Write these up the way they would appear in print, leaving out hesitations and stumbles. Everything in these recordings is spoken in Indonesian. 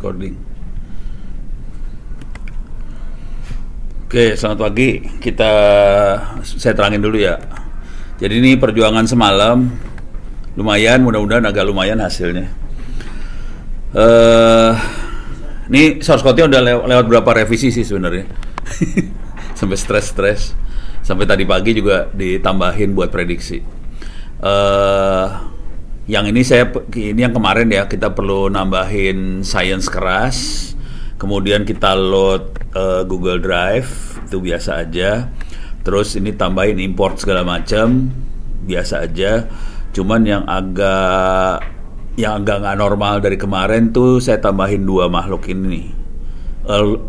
recording. Oke, selamat pagi. Saya terangin dulu ya. Jadi ini perjuangan semalam, lumayan, mudah-mudahan agak lumayan hasilnya. Ini source code-nya udah lewat berapa revisi sih sebenarnya. Sampai stres. Sampai tadi pagi juga ditambahin buat prediksi. Yang ini yang kemarin ya, kita perlu nambahin science keras, kemudian kita load Google Drive, itu biasa aja. Terus ini tambahin import segala macam, biasa aja. Cuman yang agak nggak normal dari kemarin tuh saya tambahin 2 makhluk ini,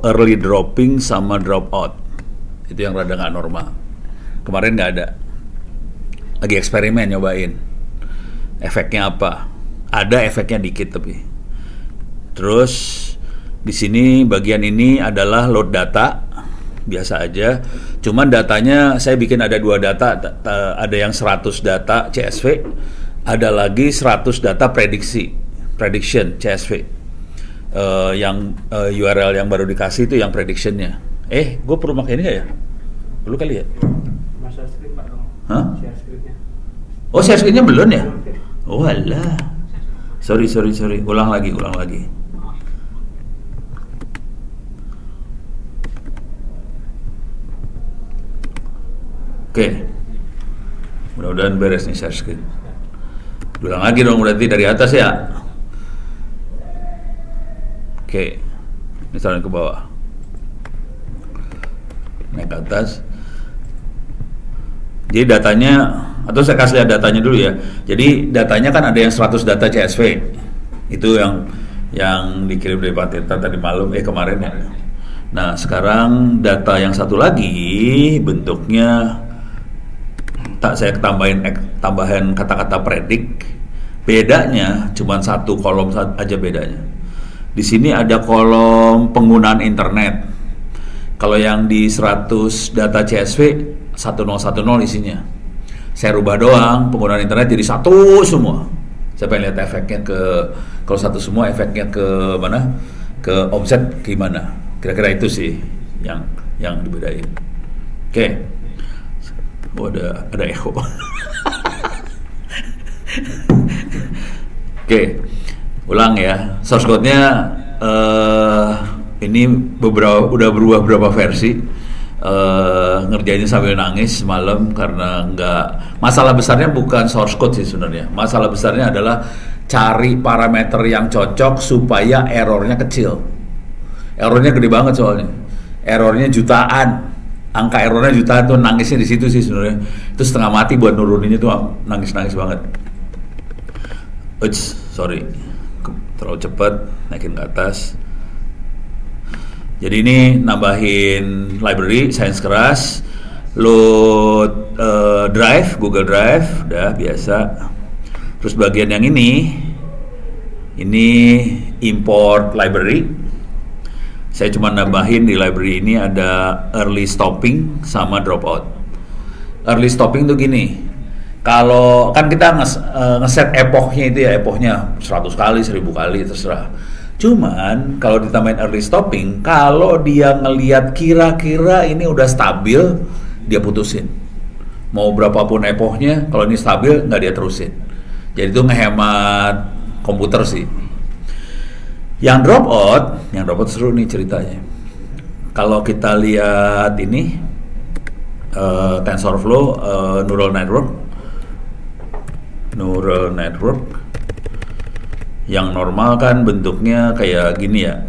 early dropping sama drop out. Itu yang rada nggak normal. Kemarin nggak ada. Lagi eksperimen nyobain. Efeknya apa? Ada efeknya dikit tapi. Terus di sini bagian ini adalah load data, biasa aja. Cuman datanya saya bikin ada 2 data, ada yang 100 data CSV, ada lagi 100 data prediction CSV. Yang URL yang baru dikasih itu yang predictionnya. Gue perlu pakai ini nggak ya? Perlu kali ya? Masa script Pak dong. Hah? Share scriptnya. Oh, share screen-nya belum ya? Oh alah. Sorry. Ulang lagi. Oke. Mudah-mudahan beres nih share screen. Ulang lagi dong berarti dari atas ya. Oke. Ini taruh ke bawah. Naik ke atas. Jadi datanya, atau saya kasih lihat datanya dulu ya. Jadi datanya kan ada yang 100 data CSV. Itu yang dikirim dari Pak Tirta tadi malam, kemarin ya. Nah, sekarang data yang satu lagi bentuknya saya tambahin kata-kata predik. Bedanya cuma 1 kolom aja bedanya. Di sini ada kolom penggunaan internet. Kalau yang di 100 data CSV 1010 isinya. Saya rubah doang, penggunaan internet jadi 1 semua. Saya pengen lihat efeknya kalau 1 semua efeknya ke mana? Ke omset gimana? Kira-kira itu sih yang dibedain. Oke. Ada echo. Oke. Ulang ya. Source code-nya ini udah berubah beberapa versi. Ngerjainnya sambil nangis semalam karena masalah besarnya bukan source code sih sebenarnya. Masalah besarnya adalah cari parameter yang cocok supaya errornya kecil. Errornya gede banget soalnya. Errornya jutaan. Angka errornya jutaan tuh, nangisnya di situ sih sebenarnya. Itu setengah mati buat nuruninnya tuh, nangis banget. Sorry. Terlalu cepat naikin ke atas. Jadi ini nambahin library, science keras, load drive, Google Drive, udah biasa. Terus bagian yang ini import library. Saya cuma nambahin di library ini ada early stopping sama dropout. Early stopping tuh gini, kalau kan kita ngeset epochnya itu ya, epochnya 100 kali, 1000 kali, terserah. Cuman kalau ditambahin early stopping, kalau dia ngelihat kira-kira ini udah stabil, dia putusin. Mau berapapun epochnya, kalau ini stabil nggak dia terusin. Jadi itu ngehemat komputer sih. Yang drop out seru nih ceritanya. Kalau kita lihat ini TensorFlow neural network. Yang normal kan bentuknya kayak gini ya.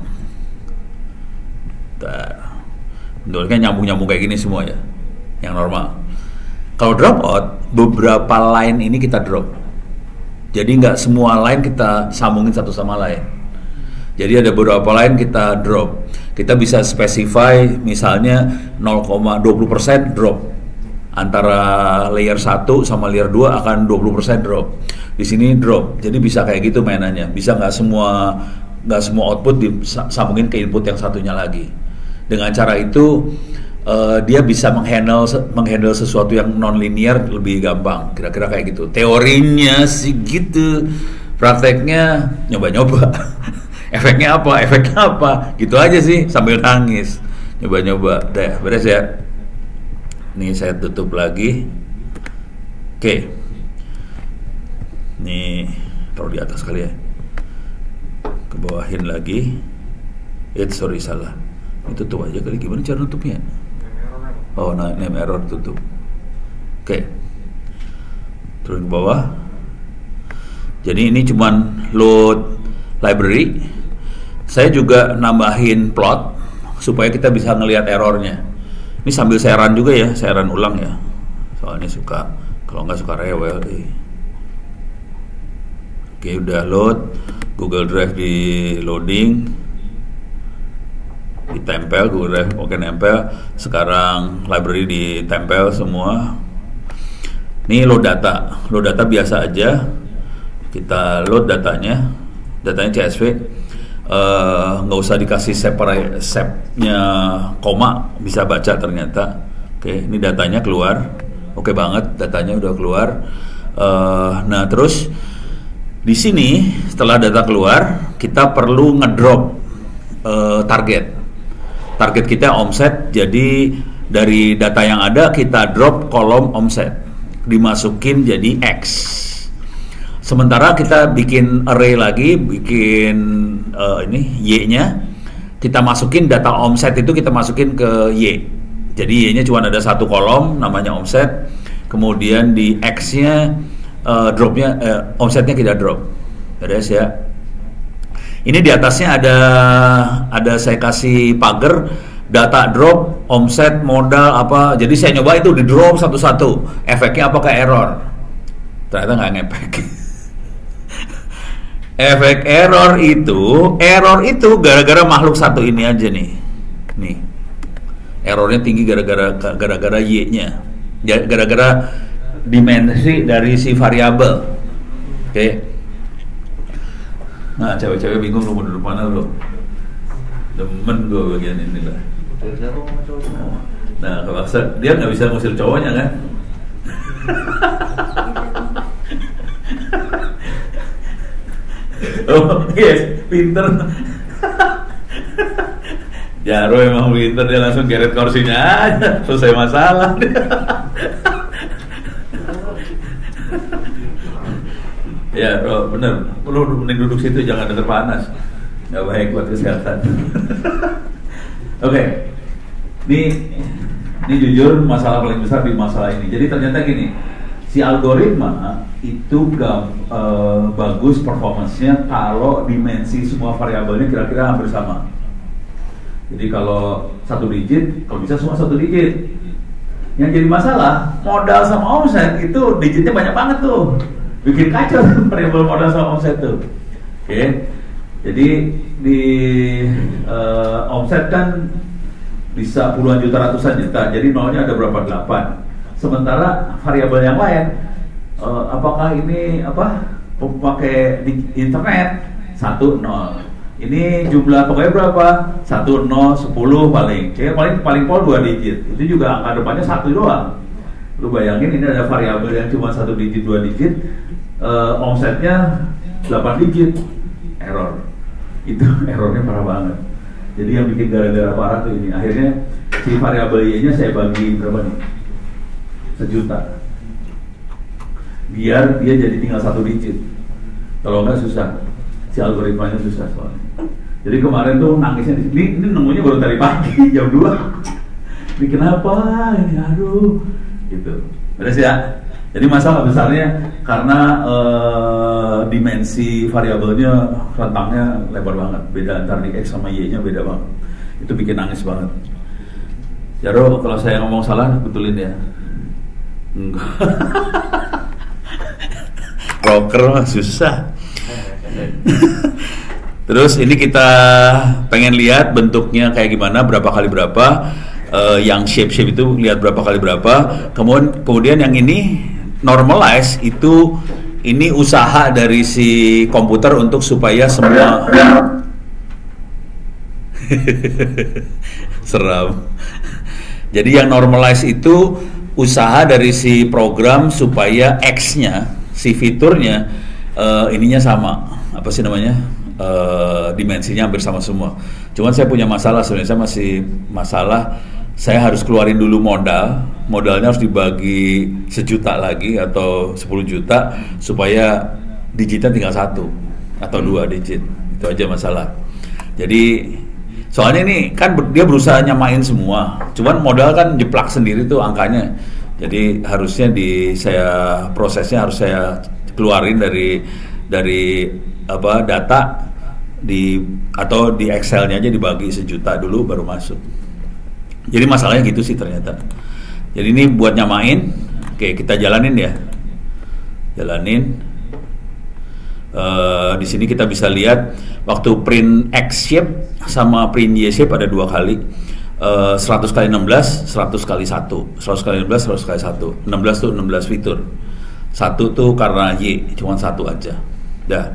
Bentuknya nyambung kayak gini semua ya. Yang normal. Kalau drop out, beberapa line ini kita drop. Jadi nggak semua line kita sambungin satu sama lain. Jadi ada beberapa line kita drop. Kita bisa specify misalnya 0,20% drop. Antara layer 1 sama layer 2 akan 20% drop. Di sini drop. Jadi bisa kayak gitu mainannya. Bisa nggak semua output disambungin ke input yang satunya lagi. Dengan cara itu dia bisa menghandle sesuatu yang non linear lebih gampang. Kira-kira kayak gitu. Teorinya sih gitu. Prakteknya nyoba-nyoba. Efeknya apa? Efeknya apa? Gitu aja sih sambil nangis. Nyoba-nyoba. Deh, beres ya. Nih saya tutup lagi. Oke. Nih taruh di atas kali ya. Kebawahin lagi. Sorry salah. Ini tutup aja kali. Gimana cara nutupnya? Oh, nah, name error tutup. Oke. Turun ke bawah. Jadi ini cuman load library. Saya juga nambahin plot supaya kita bisa ngelihat errornya. Ini sambil saya run juga ya, saya run ulang ya. Soalnya suka, kalau nggak suka rewel. Oke, udah load. Google Drive di loading, ditempel Google Drive, oke nempel. Sekarang library ditempel semua. Ini load data biasa aja. Kita load datanya CSV. Nggak usah dikasih sepnya koma, bisa baca ternyata. Oke, ini datanya keluar. Oke banget, datanya udah keluar. Nah terus di sini setelah data keluar, kita perlu ngedrop target. Target kita omset. Jadi dari data yang ada kita drop kolom omset, dimasukin jadi X. Sementara kita bikin array lagi, bikin ini Y-nya, kita masukin data omset itu kita masukin ke Y. Jadi Y-nya cuma ada satu kolom, namanya omset. Kemudian di X-nya dropnya, omsetnya kita drop. Beres ya. Ini di atasnya ada saya kasih pagar data drop, omset, modal apa. Jadi saya nyoba itu di drop satu-satu. Efeknya apakah error? Ternyata nggak ngefek. Efek error itu gara-gara makhluk satu ini aja nih. Nih. Errornya tinggi gara-gara Y-nya. Gara-gara dimensi dari si variabel. Oke. Nah, cewek-cewek bingung lu mau duduk mana lu. Demen gue bagian ini lah. Nah, kalau dia nggak bisa ngusir cowoknya kan? Oh yes, pinter. Jaro emang pinter, dia langsung geret kursinya aja, selesai masalah. Ya, bro, bener. Lu mending duduk situ, jangan denger panas. Nggak baik buat kesehatan. Oke. Ini jujur masalah paling besar di masalah ini. Jadi ternyata gini, si algoritma itu bagus performance-nya kalau dimensi semua variabelnya kira-kira hampir sama. Jadi kalau satu digit, kalau bisa semua satu digit. Yang jadi masalah, modal sama omset itu digitnya banyak banget tuh. Bikin kacau variabel modal sama omset tuh. Oke. Jadi di omset kan bisa puluhan juta, ratusan juta. Jadi nolnya ada berapa? 8. Sementara variabel yang lain, apakah ini pakai di internet 1, 0. Ini jumlah pokoknya berapa? 1, 0, 10 paling. Paling pol 2 digit. Itu juga angka depannya 1 doang. Lu bayangin ini ada variabel yang cuma 1 digit, 2 digit, omsetnya 8 digit. Error. Itu errornya parah banget. Jadi yang bikin gara-gara parah tuh ini. Akhirnya si variabel Y-nya saya bagi berapa nih? 1 juta. Biar dia jadi tinggal 1 digit. Kalau enggak susah. Si algoritmanya susah soalnya. Jadi kemarin tuh nangisnya ini nemunya baru tadi pagi jam 2. Ini kenapa? Ini aduh. Gitu. Beres ya? Jadi masalah besarnya karena dimensi variabelnya rentangnya lebar banget. Beda antar di X sama Y-nya beda banget. Itu bikin nangis banget. Jaro, kalau saya ngomong salah betulin ya. Enggak. Broker mah susah. Terus ini kita pengen lihat bentuknya kayak gimana, berapa kali berapa. Yang shape itu lihat berapa kali berapa. Kemudian yang ini normalize itu, ini usaha dari si komputer untuk supaya semua seram. Jadi yang normalize itu usaha dari si program supaya X-nya, si fiturnya ininya sama. Apa sih namanya? dimensinya hampir sama semua. Cuman saya punya masalah sebenarnya, saya masih masalah saya harus keluarin dulu modalnya harus dibagi 1 juta lagi atau 10 juta supaya digitnya tinggal 1 atau 2 digit. Itu aja masalah. Jadi soalnya ini kan dia berusaha nyamain semua, cuman modal kan jeplak sendiri tuh angkanya. Jadi harusnya prosesnya harus saya keluarin dari data atau di Excel-nya aja dibagi 1 juta dulu baru masuk. Jadi masalahnya gitu sih ternyata. Jadi ini buat nyamain, oke kita jalanin ya, di sini kita bisa lihat waktu print X shape sama print Y shape ada 2 kali. 100 kali 16, 100 kali 1, 100 kali 16, 100 kali 1, 16 tuh 16 fitur. 1 tuh karena Y, cuma 1 aja. Dah.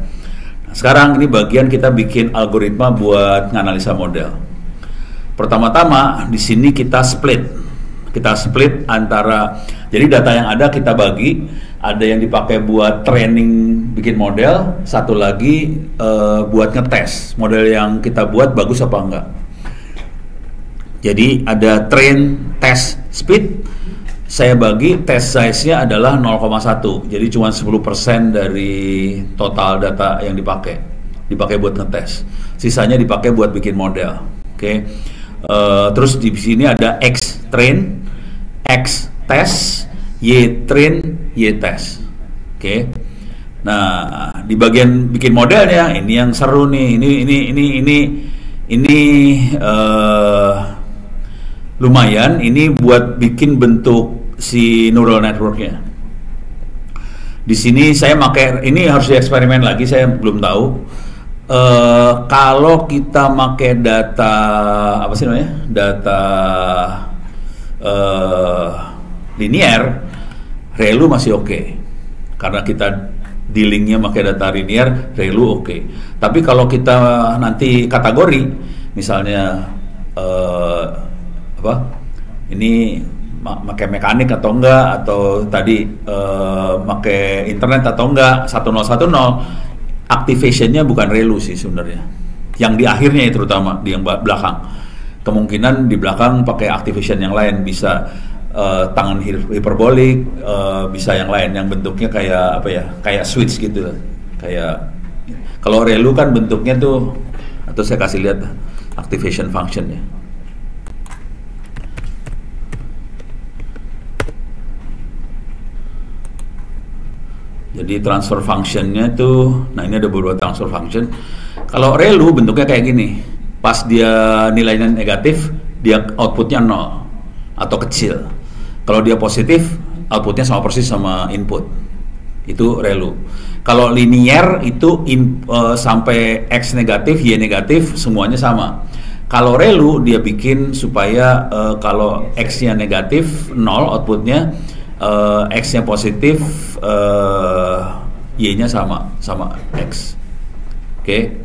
Nah, sekarang ini bagian kita bikin algoritma buat nganalisa model. Pertama-tama di sini kita split antara, jadi data yang ada kita bagi, ada yang dipakai buat training bikin model, satu lagi buat ngetes model yang kita buat bagus apa enggak. Jadi ada train, test, speed. Saya bagi test size-nya adalah 0,1. Jadi cuma 10% dari total data yang dipakai buat ngetes. Sisanya dipakai buat bikin model. Oke. Terus di sini ada X train, X test, Y train, Y test. Oke. Nah, di bagian bikin modelnya ini yang seru nih. Ini lumayan, ini buat bikin bentuk si neural networknya. Di sini saya pakai, ini harus dieksperimen lagi, saya belum tahu. Kalau kita pakai data apa sih namanya? Data linear, ReLU masih oke. Karena kita dealingnya pakai data linear, ReLU oke. Tapi kalau kita nanti kategori, misalnya ini pakai mekanik atau enggak, atau tadi pakai internet atau enggak, 1010, activation-nya bukan ReLU sih sebenarnya. Yang di akhirnya itu terutama di yang belakang. Kemungkinan di belakang pakai activation yang lain, bisa tangan hiperbolik, bisa yang lain yang bentuknya kayak apa ya? Kayak switch gitu. Kayak kalau ReLU kan bentuknya tuh, atau saya kasih lihat activation function-nya. Jadi transfer function-nya tuh, nah ini ada beberapa transfer function. Kalau ReLU bentuknya kayak gini, pas dia nilainya negatif, dia outputnya 0 atau kecil. Kalau dia positif, outputnya sama persis sama input. Itu ReLU. Kalau linear itu sampai X negatif, Y negatif, semuanya sama. Kalau ReLU dia bikin supaya kalau X-nya negatif 0 outputnya, X-nya positif, Y-nya sama X. Oke.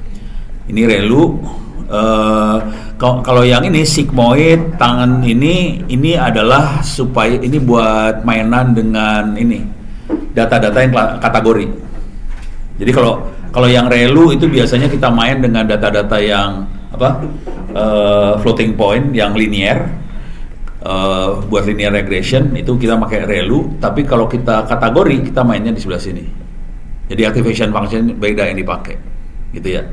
Ini ReLU. Kalau yang ini sigmoid tangan ini adalah supaya ini buat mainan dengan ini data-data yang kategori. Jadi kalau yang ReLU itu biasanya kita main dengan data-data yang floating point yang linear. Buat linear regression itu kita pakai ReLU, tapi kalau kita kategori kita mainnya di sebelah sini. Jadi activation function beda yang dipakai, gitu ya.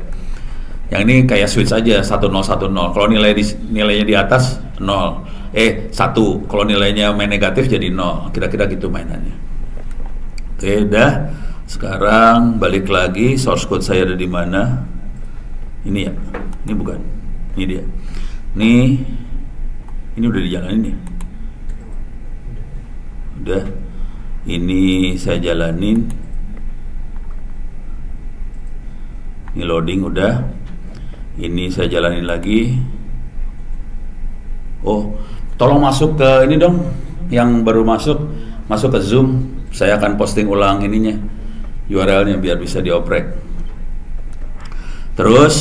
Yang ini kayak switch aja 1010. Kalau nilainya di atas 0, 1. Kalau nilainya main negatif jadi 0. Kira-kira gitu mainannya. Oke, dah. Sekarang balik lagi, source code saya ada di mana? Ini ya. Ini bukan. Ini dia. Ini udah dijalanin ya? Udah. Ini saya jalanin. Ini loading udah. Ini saya jalanin lagi. Oh, tolong masuk ke ini dong. Yang baru masuk ke Zoom. Saya akan posting ulang ininya, URL-nya biar bisa dioprek. Terus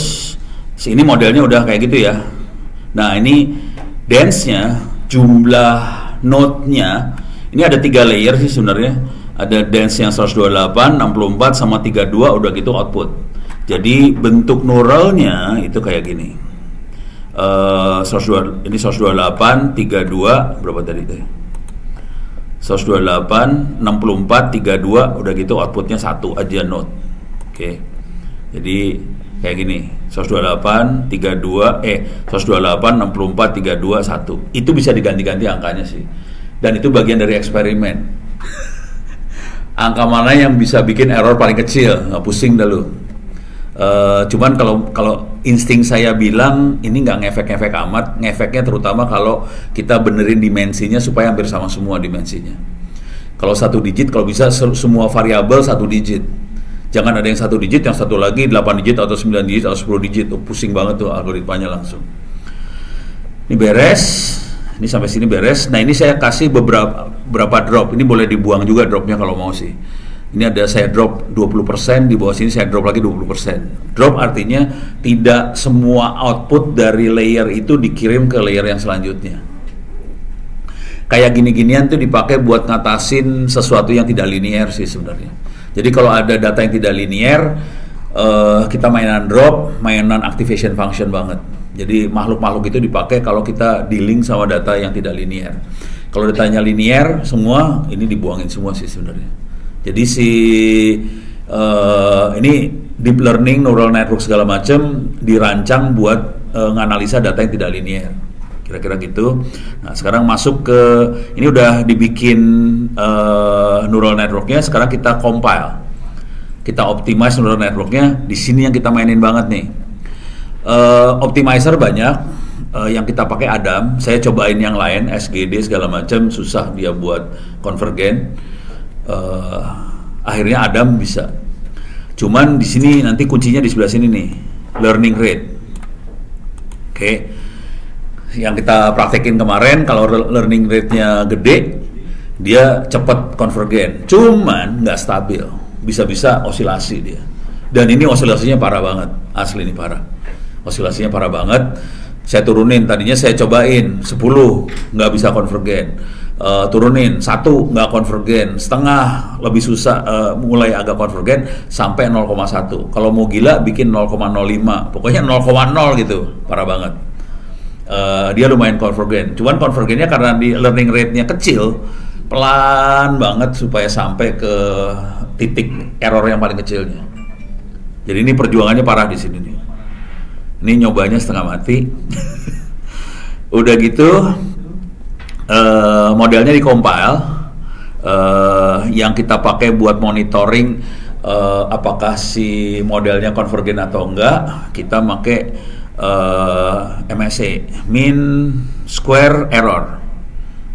ini modelnya udah kayak gitu ya. Nah, ini dance-nya, jumlah node-nya, ini ada 3 layer sih sebenarnya. Ada dance yang 128, 64, sama 32, udah gitu output. Jadi bentuk neuralnya itu kayak gini. Ini source 28, 32, berapa tadi teh? Source 28, 64, 32, udah gitu outputnya 1 aja node. Oke. Jadi kayak gini. Source 28, 32, source 28, 64, 32, 1. Itu bisa diganti-ganti angkanya sih. Dan itu bagian dari eksperimen. Angka mana yang bisa bikin error paling kecil, nggak pusing dah lu. Cuman kalau insting saya bilang ini nggak ngefek-ngefek amat, ngefeknya terutama kalau kita benerin dimensinya supaya hampir sama semua dimensinya. Kalau 1 digit, kalau bisa semua variabel 1 digit. Jangan ada yang 1 digit, yang satu lagi 8 digit atau 9 digit atau 10 digit. Pusing banget tuh algoritmanya langsung. Ini beres. Ini sampai sini beres. Nah ini saya kasih beberapa drop. Ini boleh dibuang juga dropnya kalau mau sih. Ini ada saya drop 20%, di bawah sini saya drop lagi 20%. Drop artinya tidak semua output dari layer itu dikirim ke layer yang selanjutnya. Kayak gini-ginian tuh dipakai buat ngatasin sesuatu yang tidak linear sih sebenarnya. Jadi kalau ada data yang tidak linear, kita mainan drop, mainan activation function banget. Jadi makhluk-makhluk itu dipakai kalau kita dealing sama data yang tidak linear. Kalau datanya linear semua, ini dibuangin semua sih sebenarnya. Jadi ini deep learning, neural network segala macam dirancang buat nganalisa data yang tidak linear. Kira-kira gitu. Nah sekarang masuk ke, ini udah dibikin neural networknya. Sekarang kita compile, kita optimize neural networknya. Di sini yang kita mainin banget nih. Optimizer banyak, yang kita pakai Adam. Saya cobain yang lain, SGD segala macam, susah dia buat konvergen. Akhirnya Adam bisa. Cuman di sini nanti kuncinya di sebelah sini nih, learning rate. Oke. Yang kita praktekin kemarin, kalau learning rate-nya gede, dia cepat konvergen. Cuman nggak stabil, bisa-bisa osilasi dia. Dan ini osilasinya parah banget, asli ini parah. Osilasinya parah banget. Saya turunin, tadinya saya cobain 10 nggak bisa konvergen, turunin 1 nggak konvergen, setengah lebih susah, mulai agak konvergen sampai 0,1. Kalau mau gila bikin 0,05, pokoknya 0,0 gitu, parah banget. Dia lumayan konvergen, cuman konvergennya karena di learning rate-nya kecil, pelan banget supaya sampai ke titik error yang paling kecilnya. Jadi ini perjuangannya parah di sini nih. Ini nyobanya setengah mati. Udah gitu modelnya dikompil, yang kita pakai buat monitoring apakah si modelnya konvergen atau enggak, kita pakai MSE, mean square error.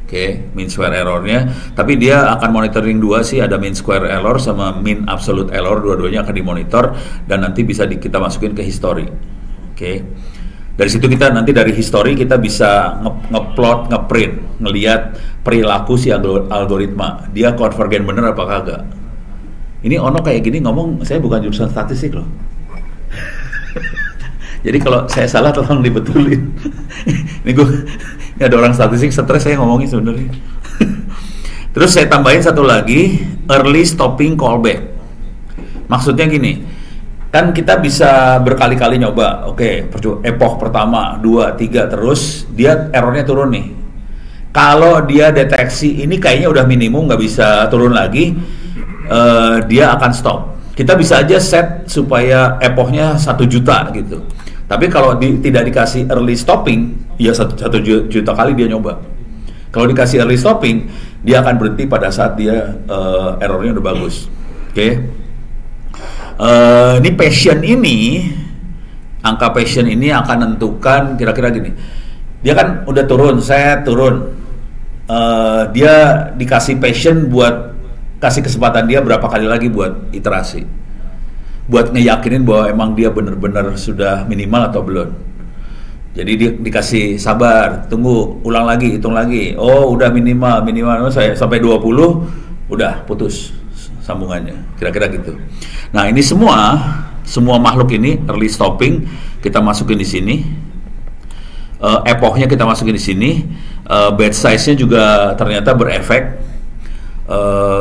Oke, mean square errornya, tapi dia akan monitoring dua sih, ada mean square error sama mean absolute error, dua-duanya akan dimonitor dan nanti bisa kita masukin ke history. Oke. Dari situ kita nanti dari history kita bisa ngeplot, ngeprint, ngelihat perilaku si algoritma. Dia konvergen bener apa kagak. Ini Ono kayak gini ngomong, saya bukan jurusan statistik loh. Jadi kalau saya salah tolong dibetulin. Ini ada orang statistik stres saya ngomongin sebenarnya. Terus saya tambahin satu lagi, early stopping callback. Maksudnya gini, kan kita bisa berkali-kali nyoba, oke, epoch pertama, 2, 3, terus dia errornya turun nih. Kalau dia deteksi ini kayaknya udah minimum, nggak bisa turun lagi, dia akan stop. Kita bisa aja set supaya epochnya 1 juta gitu. Tapi kalau tidak dikasih early stopping, ya 1 juta kali dia nyoba. Kalau dikasih early stopping, dia akan berhenti pada saat dia errornya udah bagus. Oke. Ini passion ini, angka passion ini akan menentukan kira-kira gini. Dia kan udah turun, saya turun. Dia dikasih passion buat kasih kesempatan dia berapa kali lagi buat iterasi, buat ngeyakinin bahwa emang dia benar-benar sudah minimal atau belum. Jadi dia dikasih sabar, tunggu, ulang lagi, hitung lagi. Oh udah minimal saya sampai 20, udah putus sambungannya, kira-kira gitu. Nah ini semua makhluk ini early stopping kita masukin di sini, epochnya kita masukin di sini, batch size-nya juga ternyata berefek.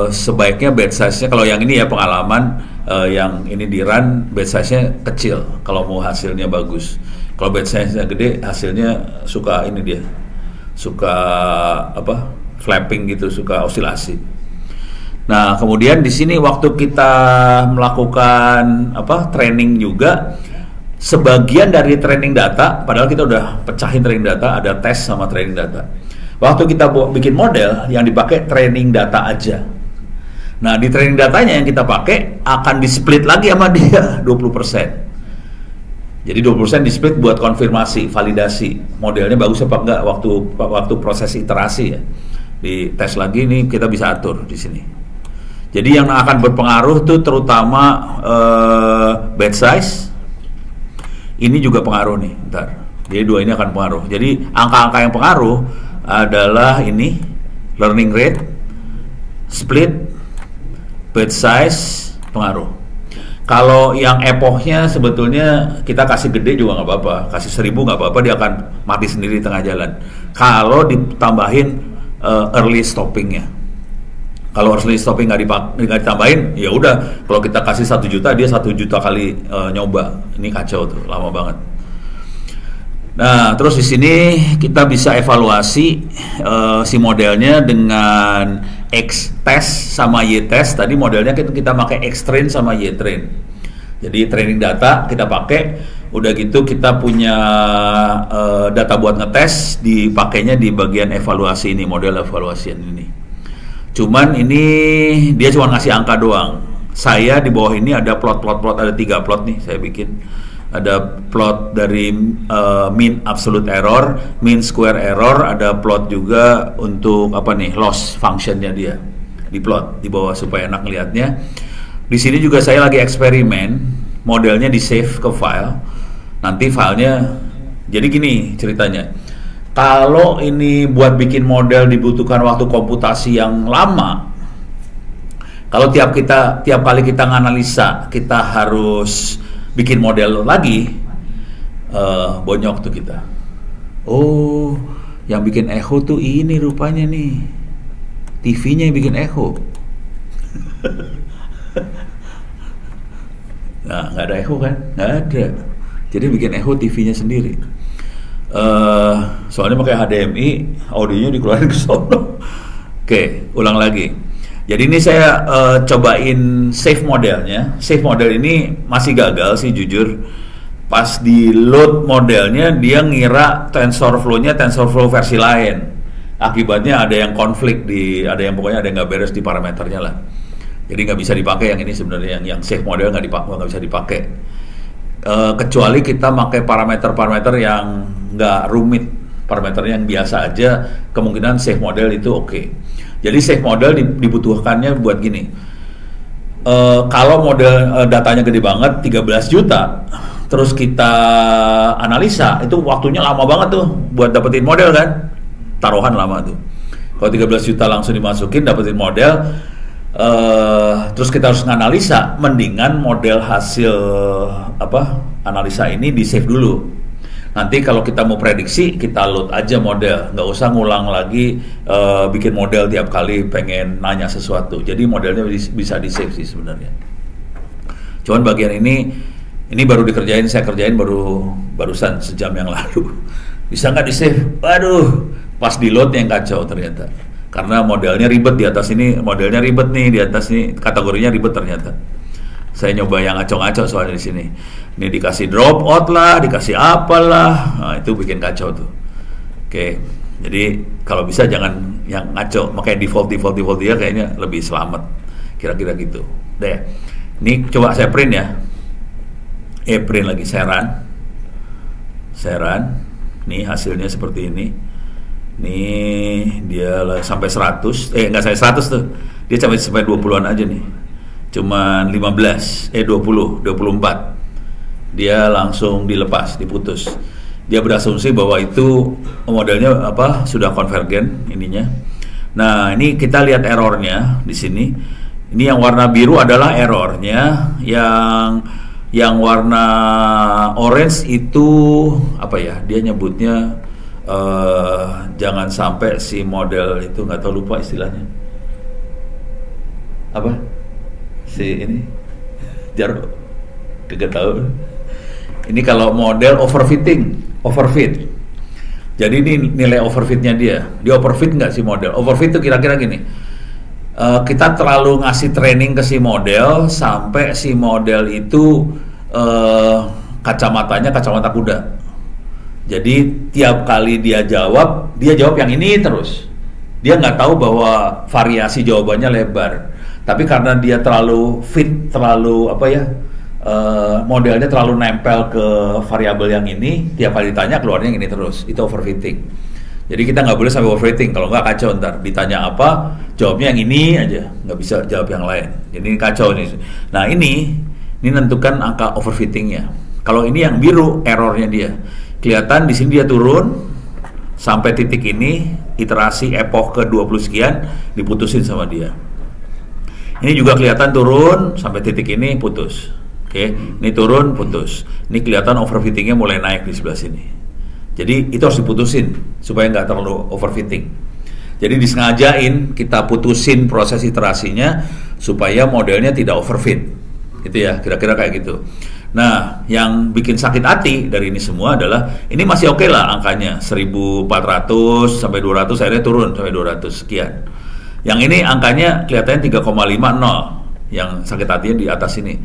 Sebaiknya batch size-nya, kalau yang ini ya pengalaman, yang ini di run batch size-nya kecil kalau mau hasilnya bagus. Kalau batch size-nya gede hasilnya suka ini dia suka flapping gitu, suka osilasi. Nah, kemudian di sini waktu kita melakukan training juga, sebagian dari training data, padahal kita udah pecahin training data, ada tes sama training data. Waktu kita bikin model, yang dipakai training data aja. Nah, di training datanya yang kita pakai akan di-split lagi sama dia 20%. Jadi 20% di-split buat konfirmasi, validasi modelnya bagus apa enggak waktu proses iterasi ya. Di tes lagi nih kita bisa atur di sini. Jadi yang akan berpengaruh tuh terutama batch size. Ini juga pengaruh nih, ntar. Jadi dua ini akan pengaruh. Jadi angka-angka yang pengaruh adalah ini learning rate, split, batch size, pengaruh. Kalau yang epochnya sebetulnya kita kasih gede juga nggak apa-apa, kasih 1000 nggak apa-apa, dia akan mati sendiri di tengah jalan. Kalau ditambahin early stoppingnya, kalau early stopping nggak ditambahin, ya udah. Kalau kita kasih 1 juta, dia 1 juta kali nyoba, ini kacau tuh, lama banget. Nah, terus di sini kita bisa evaluasi si modelnya dengan X test sama Y test. Tadi modelnya kita pakai X train sama Y train. Jadi training data kita pakai, udah gitu kita punya data buat ngetes, dipakainya di bagian evaluasi ini, model evaluasi ini. Cuman ini dia cuma ngasih angka doang. Saya di bawah ini ada plot, ada 3 plot nih saya bikin. Ada plot dari mean absolute error, mean square error, ada plot juga untuk loss functionnya dia di plot di bawah supaya enak lihatnya. Di sini juga saya lagi eksperimen, modelnya di save ke file. Nanti filenya, jadi gini ceritanya. Kalau ini buat bikin model dibutuhkan waktu komputasi yang lama. Kalau tiap kali kita nganalisa kita harus bikin model lagi, bonyok tuh kita. Oh, yang bikin echo tuh ini rupanya nih, TV-nya yang bikin echo. Nah, nggak ada echo kan? Nggak ada. Jadi bikin echo TV-nya sendiri. Soalnya pakai HDMI, audionya dikeluarin ke sono. Oke, ulang lagi. Jadi ini saya cobain save modelnya. Save model ini masih gagal sih jujur. Pas di load modelnya dia ngira TensorFlow versi lain. Akibatnya ada yang konflik ada yang nggak beres di parameternya lah. Jadi nggak bisa dipakai yang ini sebenarnya, yang save model nggak bisa dipakai. Kecuali kita pakai parameter yang nggak rumit, parameter yang biasa aja, kemungkinan save model itu oke. Jadi save model dibutuhkannya buat gini. Kalau model datanya gede banget 13 juta, terus kita analisa, itu waktunya lama banget tuh buat dapetin model kan. Taruhan lama tuh. Kalau 13 juta langsung dimasukin dapetin model, terus kita harus nganalisa, mendingan model hasil analisa ini di save dulu. Nanti kalau kita mau prediksi, kita load aja model, nggak usah ngulang lagi bikin model tiap kali pengen nanya sesuatu. Jadi modelnya bisa di save sih sebenarnya. Cuman bagian ini baru dikerjain, saya kerjain barusan sejam yang lalu. Bisa nggak di save? Waduh, pas di load yang kacau ternyata. Karena modelnya ribet di atas ini, modelnya ribet nih di atas ini, kategorinya ribet ternyata. Saya nyoba yang ngaco-ngaco soalnya di sini. Ini dikasih drop out lah, dikasih apalah, nah, itu bikin kacau tuh. Oke, jadi kalau bisa jangan yang ngaco, makanya default dia kayaknya lebih selamat, kira-kira gitu. Deh, ini coba saya print ya. Print lagi, saya run. Nih hasilnya seperti ini. Nih dia sampai 100, nggak sampai 100 tuh, dia sampai 20-an aja nih. Cuman 24 dia langsung dilepas, diputus. Dia berasumsi bahwa itu modelnya sudah konvergen ininya. Nah, ini kita lihat errornya di sini. Ini yang warna biru adalah errornya, yang warna orange itu dia nyebutnya jangan sampai si model itu, nggak tahu, lupa istilahnya si ini Jar kagak tahu. Ini kalau model overfit. Jadi ini nilai overfitnya dia overfit nggak sih model? Overfit itu kira-kira gini, kita terlalu ngasih training ke si model sampai si model itu kacamatanya kacamata kuda. Jadi tiap kali dia jawab yang ini terus. Dia nggak tahu bahwa variasi jawabannya lebar. Tapi karena dia terlalu fit, modelnya terlalu nempel ke variabel yang ini, tiap kali ditanya keluarnya yang ini terus. Itu overfitting. Jadi kita nggak boleh sampai overfitting, kalau nggak kacau ntar. Ditanya apa, jawabnya yang ini aja, nggak bisa jawab yang lain. Jadi ini kacau nih. Nah ini menentukan angka overfittingnya. Kalau ini yang biru, errornya dia. Kelihatan di sini dia turun sampai titik ini, iterasi epoch ke 20 sekian diputusin sama dia. Ini juga kelihatan turun sampai titik ini putus. Oke, ini turun putus. Ini kelihatan overfittingnya mulai naik di sebelah sini. Jadi itu harus diputusin supaya nggak terlalu overfitting. Jadi disengajain kita putusin proses iterasinya supaya modelnya tidak overfit. Itu ya, kira-kira kayak gitu. Nah, yang bikin sakit hati dari ini semua adalah ini masih oke lah angkanya 1400 sampai 200, akhirnya turun sampai 200 sekian. Yang ini angkanya kelihatannya 3,50. Yang sakit hatinya di atas ini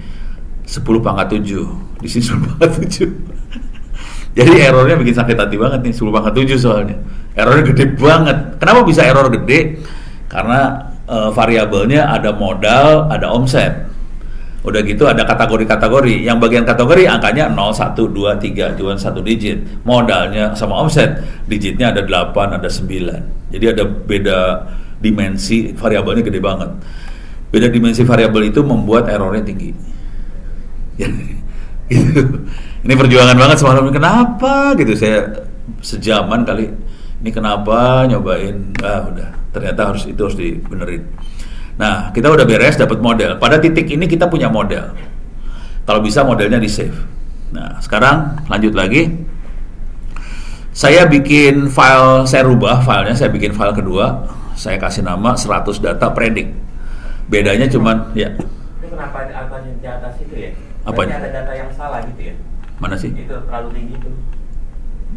10/7. Di sini 10/7. Jadi errornya bikin sakit hati banget nih, 10/7 soalnya. Errornya gede banget. Kenapa bisa error gede? Karena variabelnya ada modal, ada omset. Udah gitu ada kategori-kategori. Yang bagian kategori angkanya 0, 1, 2, 3, cuma satu digit. Modalnya sama omset, digitnya ada 8, ada 9. Jadi ada beda dimensi, variabelnya gede banget. Beda dimensi variabel itu membuat errornya tinggi. Gitu. Ini perjuangan banget semalam. Kenapa gitu, saya sejaman kali. Ini kenapa nyobain? Udah. Ternyata itu harus dibenerin. Nah, kita udah beres dapat model. Pada titik ini kita punya model. Kalau bisa modelnya di save. Nah, sekarang lanjut lagi. Saya bikin file, saya rubah filenya, saya bikin file kedua. Saya kasih nama 100 data predik. Bedanya cuman ya. Itu kenapa angkanya di atas itu ya? Apanya? Berarti ada data yang salah gitu ya? Mana sih? Itu terlalu tinggi tuh.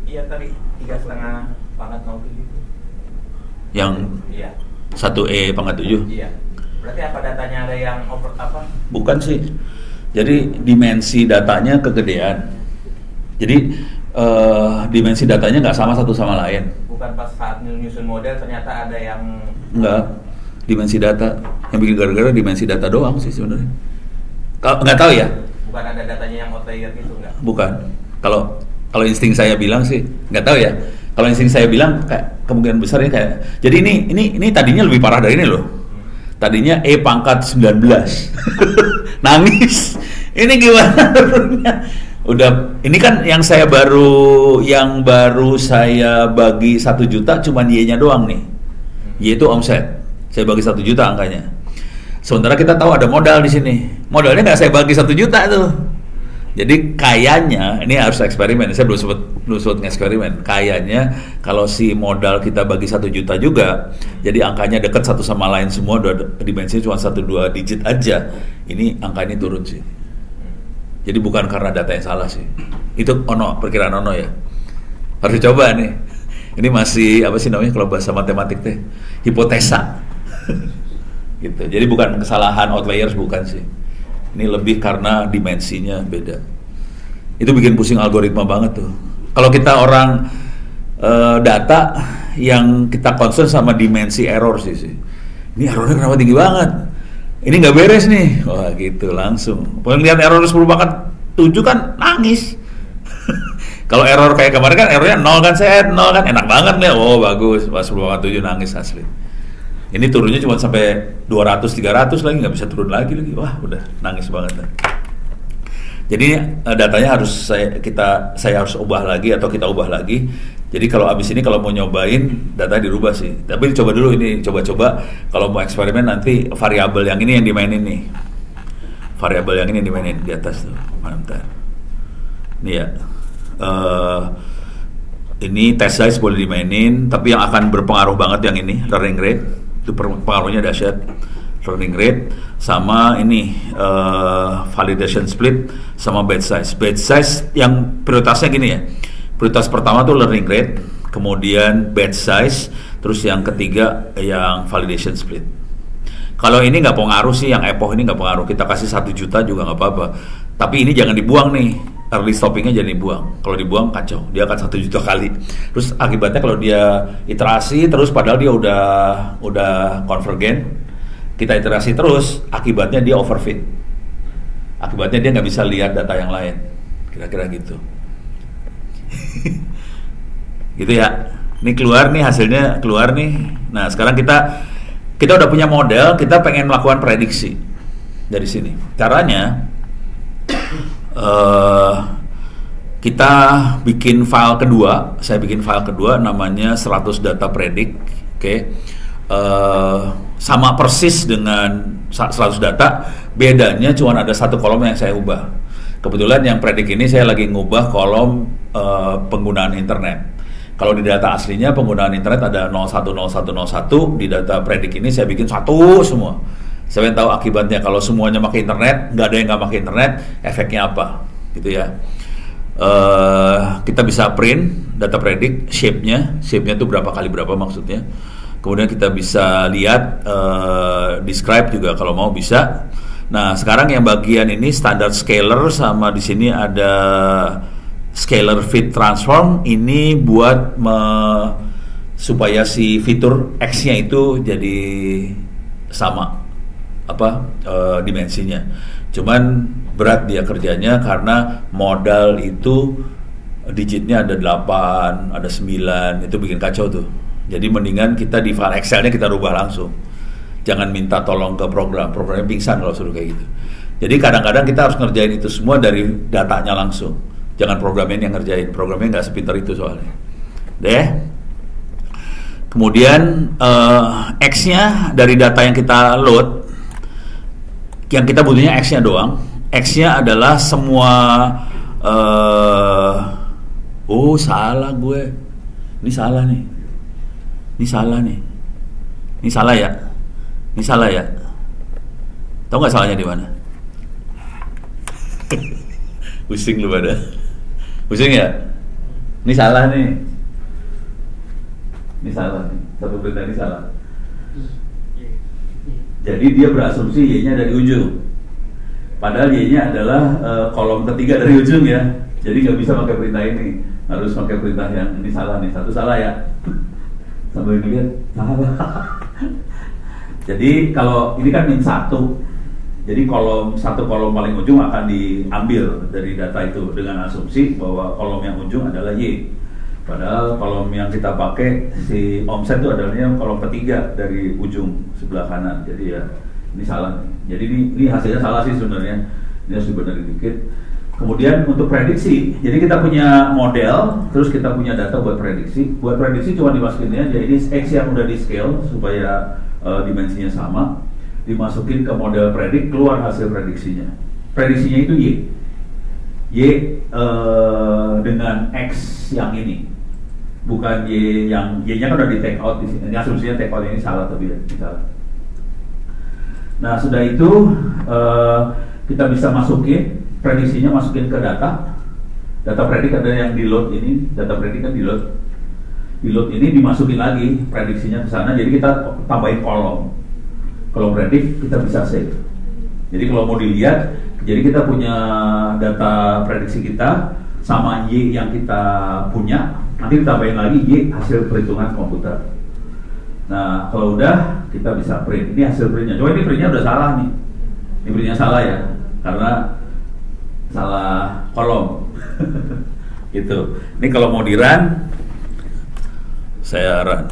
Iya tadi 3,5 pangkat 0 gitu. Yang iya. 1E/7. Iya. Berarti apa datanya ada yang over apa? Bukan sih. Jadi dimensi datanya kegedean. Jadi dimensi datanya nggak sama satu sama lain. Bukan pas saat nyusun model ternyata ada yang Nggak. Dimensi data. Yang bikin gara-gara dimensi data doang sih sebenarnya. Nggak tahu ya? bukan ada datanya yang outlier gitu nggak? Bukan. Kalau insting saya bilang sih nggak tahu ya. Kalau insting saya bilang kayak kemungkinan besarnya kayak. Jadi ini tadinya lebih parah dari ini loh. Tadinya E/19. Nangis. Ini gimana turunnya? Udah, ini kan yang baru saya bagi 1 juta cuman Y-nya doang nih. Y itu omset. Saya bagi 1 juta angkanya. Sementara kita tahu ada modal di sini. Modalnya nggak saya bagi 1 juta tuh. Jadi kayaknya, ini harus eksperimen. Saya belum sempat ngeksperimen. Kayaknya kalau si modal kita bagi 1 juta juga, jadi angkanya dekat satu sama lain semua, dimensinya cuma 1-2 digit aja. Ini angka ini turun sih. Jadi bukan karena data yang salah sih. Itu perkiraan Ono ya. Harus coba nih. Ini masih apa sih namanya kalau bahasa matematik teh? Hipotesa. Gitu. Jadi bukan kesalahan outliers, bukan sih. Ini lebih karena dimensinya beda. Itu bikin pusing algoritma banget tuh. Kalau kita orang data yang kita concern sama dimensi error sih. Ini errornya kenapa tinggi banget? Ini nggak beres nih. Wah gitu langsung. Pengen lihat error 10/7 kan nangis. Kalau error kayak kemarin kan errornya 0 kan, saya 0 kan, enak banget nih. Oh bagus, pas 10/7 nangis asli. Ini turunnya cuma sampai 200-300 lagi, nggak bisa turun lagi. Wah udah nangis banget. Jadi datanya harus saya harus ubah lagi atau kita ubah lagi. Jadi kalau abis ini kalau mau nyobain data dirubah sih. Tapi coba dulu ini, coba-coba kalau mau eksperimen nanti variabel yang ini yang dimainin nih. Variabel yang ini yang dimainin di atas tuh. Mantap. Ini ya. Ini test size boleh dimainin, tapi yang akan berpengaruh banget yang ini learning rate. Itu pengaruhnya dahsyat. learning rate, sama ini validation split, sama batch size. Batch size yang prioritasnya gini ya. Prioritas pertama tuh learning rate, kemudian batch size, terus yang ketiga yang validation split. Kalau ini nggak pengaruh sih, yang epoch ini nggak pengaruh. Kita kasih 1 juta juga nggak apa-apa. Tapi ini jangan dibuang nih. Early stoppingnya jangan dibuang. Kalau dibuang kacau. Dia akan 1 juta kali. Terus akibatnya kalau dia iterasi terus, padahal dia udah convergent, kita iterasi terus, akibatnya dia overfit. Akibatnya dia nggak bisa lihat data yang lain. Kira-kira gitu. Gitu ya. Ini keluar nih hasilnya, keluar nih. Nah sekarang kita udah punya model, kita pengen melakukan prediksi dari sini. Caranya kita bikin file kedua. Saya bikin file kedua namanya 100 data predict. Oke. Sama persis dengan 100 data, bedanya cuma ada 1 kolom yang saya ubah. Kebetulan yang predict ini saya lagi ngubah kolom penggunaan internet. Kalau di data aslinya penggunaan internet ada 010101, di data predict ini saya bikin 1 semua. Saya pengen tahu akibatnya kalau semuanya pakai internet, nggak ada yang nggak pakai internet, efeknya apa, gitu ya. Kita bisa print data predict, shape-nya itu berapa kali berapa maksudnya. Kemudian kita bisa lihat describe juga kalau mau bisa. Nah sekarang yang bagian ini standard scaler, sama di sini ada scalar fit transform, ini buat supaya si fitur X-nya itu jadi sama dimensinya. Cuman berat dia kerjanya karena modal itu digitnya ada 8, ada 9, itu bikin kacau tuh. Jadi mendingan kita di file Excel-nya kita rubah langsung. Jangan minta tolong ke programnya pingsan kalau suruh kayak gitu. Jadi kadang-kadang kita harus ngerjain itu semua dari datanya langsung. Jangan programnya yang ngerjain, programnya nggak sepintar itu soalnya. Kemudian X-nya dari data yang kita load, yang kita butuhnya X-nya doang. X-nya adalah semua. Salah gue. Ini salah nih. Ini salah nih. Ini salah ya. Ini salah ya. Tahu nggak salahnya di mana? Pusing lu pada. Pusing ya? Ini salah nih. Ini salah nih. Satu perintah ini salah. Jadi dia berasumsi Y-nya dari ujung. Padahal Y-nya adalah kolom ketiga dari ujung ya. Jadi nggak bisa pakai perintah ini. Harus pakai perintah yang ini salah nih. Satu salah ya. Sambil dilihat salah. Jadi kalau ini kan min 1. Jadi satu kolom paling ujung akan diambil dari data itu dengan asumsi bahwa kolom yang ujung adalah Y. Padahal kolom yang kita pakai si omset itu adalah kolom ketiga dari ujung sebelah kanan. Jadi ya ini salah. Jadi ini hasilnya salah sih sebenarnya. Ini harus dibenerin dikit. Kemudian untuk prediksi, jadi kita punya model, terus kita punya data buat prediksi. Buat prediksi cuma dimasukin aja ini X yang udah di scale supaya dimensinya sama. Dimasukin ke model predik, keluar hasil prediksinya. Prediksinya itu Y dengan X yang ini, bukan Y yang Y-nya kan udah di take out di sini. Ini asumsinya take out ini salah tapi salah. Nah sudah itu kita bisa masukin prediksinya, masukin ke data predik ada yang di load ini, data predik kan di load ini dimasukin lagi prediksinya ke sana. Jadi kita tambahin kolom. Kalau predik kita bisa save. Jadi kalau mau dilihat, jadi kita punya data prediksi kita sama Y yang kita punya, nanti ditambahin lagi Y hasil perhitungan komputer. Nah kalau udah kita bisa print. Ini hasil printnya. Coba ini printnya udah salah nih. Ini printnya salah ya, karena salah kolom. Gitu. Ini kalau mau di run, saya run.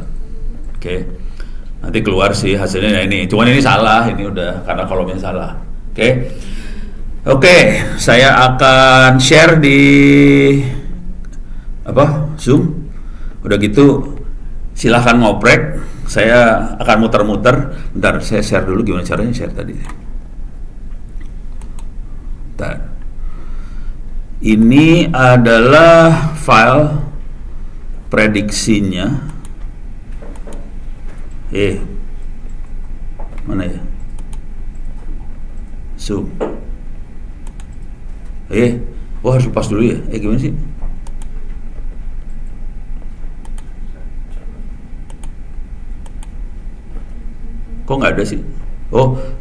Oke. Nanti keluar sih hasilnya ini. Cuman ini salah, ini udah karena kolomnya salah. Oke, saya akan share di Zoom. Udah gitu silahkan ngoprek. Saya akan muter-muter. Bentar, saya share dulu gimana caranya share tadi. Bentar. Ini adalah file prediksinya. Mana ya? Zoom. Harus lepas dulu ya? Gimana sih? Kok nggak ada sih?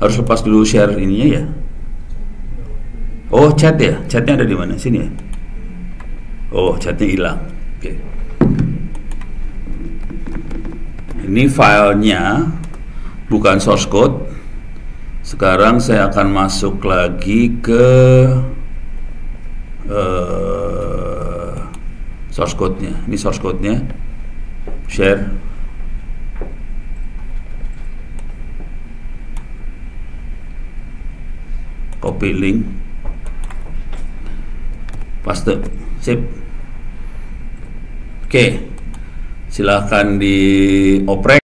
Harus lepas dulu share ininya ya? Chat ya? Chatnya ada di mana? Sini ya? Chatnya hilang. Oke. Ini filenya bukan source code. Sekarang saya akan masuk lagi ke source code-nya. Ini source code-nya. Share. Copy link. Paste. Sip. Oke. Silahkan dioprek.